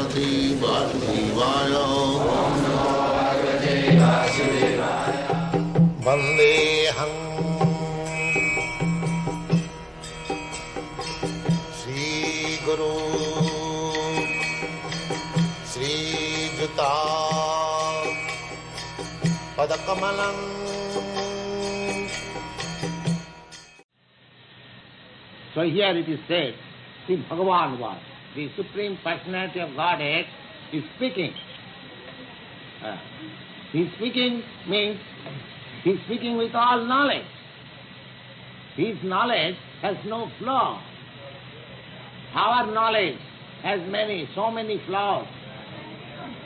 भगवते वासुदेवाय वन्देऽहं श्रीगुरु श्रीयुता पदकमलं So here it is said, see Bhagavan was, the Supreme Personality of Godhead is speaking. His speaking means he is speaking with all knowledge. His knowledge has no flaw. Our knowledge has so many flaws.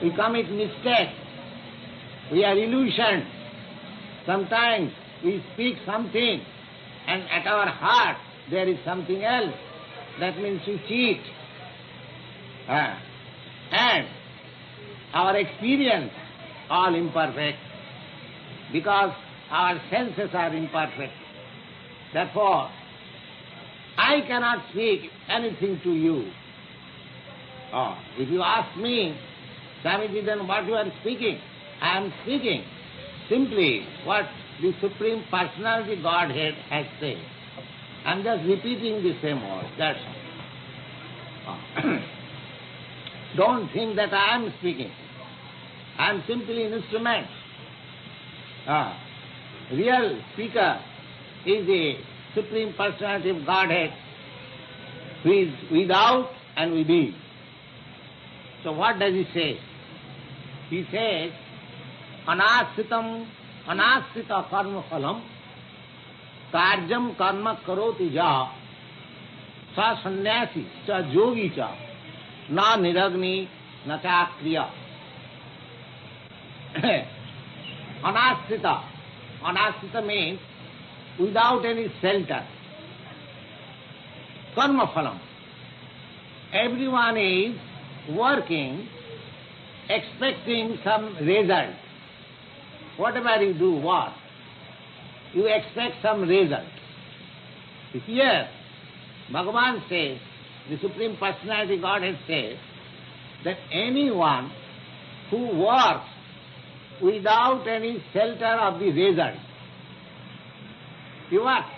We commit mistakes. We are illusioned. Sometimes we speak something and at our heart there is something else. That means we cheat. And our experience all imperfect because our senses are imperfect. Therefore, I cannot speak anything to you. If you ask me, Swamiji, then what you are speaking? I am speaking simply what the Supreme Personality Godhead has said. I am just repeating the same word, that's all. Don't think that I am speaking. I am simply an instrument. Real speaker is the Supreme Personality of Godhead who is without and within. So what does he say? He says, Anasritam, anasrita karma phalam, Karjam karma karoti ja, sa sannyasi, sa yogi cha, na niragni, na cha kriya. Anasrita. Anasrita means without any shelter. Karma phalam. Everyone is working, expecting some result. Whatever you do, what? You expect some result. Here, Bhagavan says, the Supreme Personality Godhead says, that anyone who works without any shelter of the result, he works.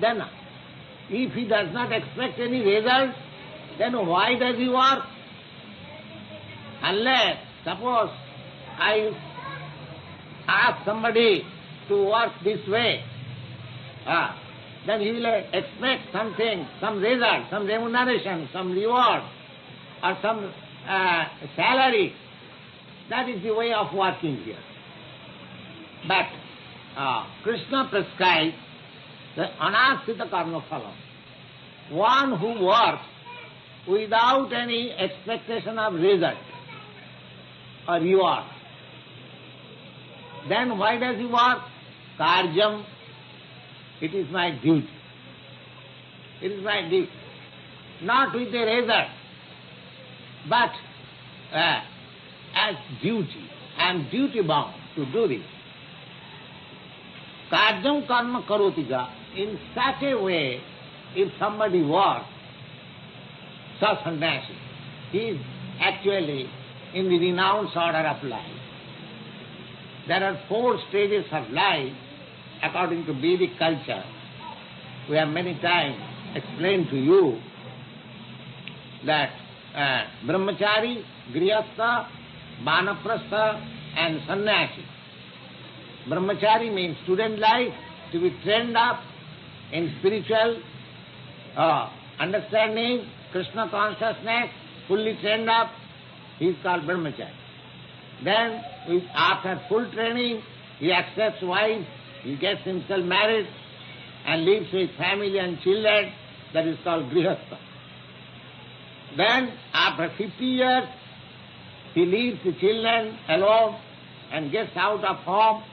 Then, if he does not expect any result, then why does he work? Unless, suppose, I ask somebody to work this way, then he will expect something, some result, some remuneration, some reward, or some salary. That is the way of working here. But Krishna prescribes the anasrita karma phalam. One who works without any expectation of result or reward. Then why does he work? Karjam, it is my duty. It is my duty. Not with a result, but as duty. I am duty bound to do this. Karjam karma karotika. In such a way, if somebody works, sa sannyasi, he is actually in the renounced order of life. There are 4 stages of life according to Vedic culture. We have many times explained to you that brahmachari, grihastha, vanaprastha and sannyasi. Brahmachari means student life, to be trained up in spiritual understanding, Krishna consciousness, fully trained up, he is called brahmachari. Then, after full training, he accepts wife, he gets himself married and lives with family and children, that is called grihastha. Then, after 50 years, he leaves the children alone and gets out of home,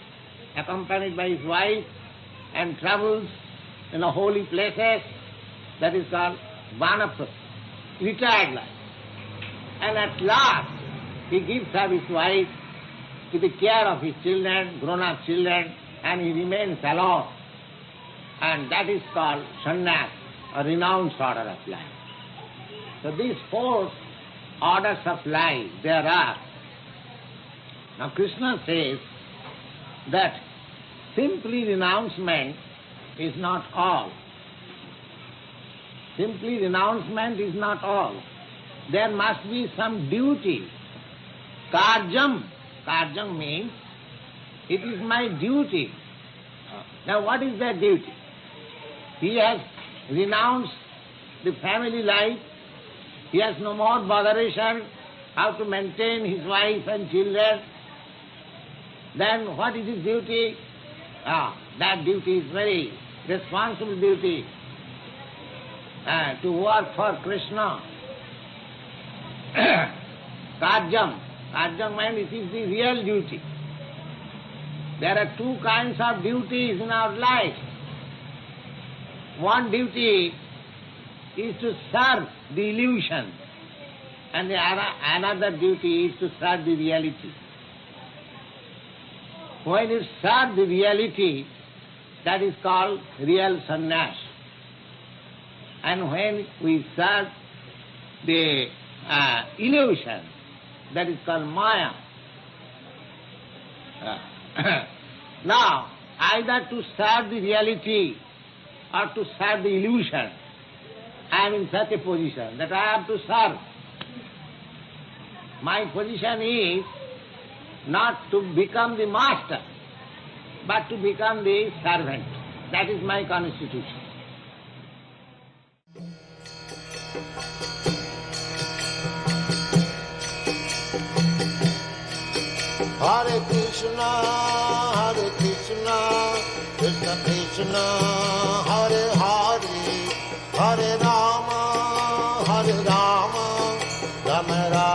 accompanied by his wife, and travels in the holy places, that is called vanaprastha, retired life. And at last, he gives up his wife to the care of his children, grown-up children, and he remains alone. And that is called sannyas, a renounced order of life. So these 4 orders of life there are. Now Krishna says that simply renouncement is not all. Simply renouncement is not all. There must be some duty. Karjam. Karjam means it is my duty. Now what is that duty? He has renounced the family life. He has no more botheration how to maintain his wife and children. Then what is his duty? That duty is very responsible duty. To work for Krishna. Karjam. Karjam means it is the real duty. There are two kinds of duties in our life. One duty is to serve the illusion, and the another duty is to serve the reality. When you serve the reality, that is called real sannyas. And when we serve the illusion, that is called maya. Now, either to serve the reality or to serve the illusion, I am in such a position that I have to serve. My position is not to become the master, but to become the servant. That is my constitution. Hare Krishna, Krishna Krishna, Hare Hare, Hare Rama, Rama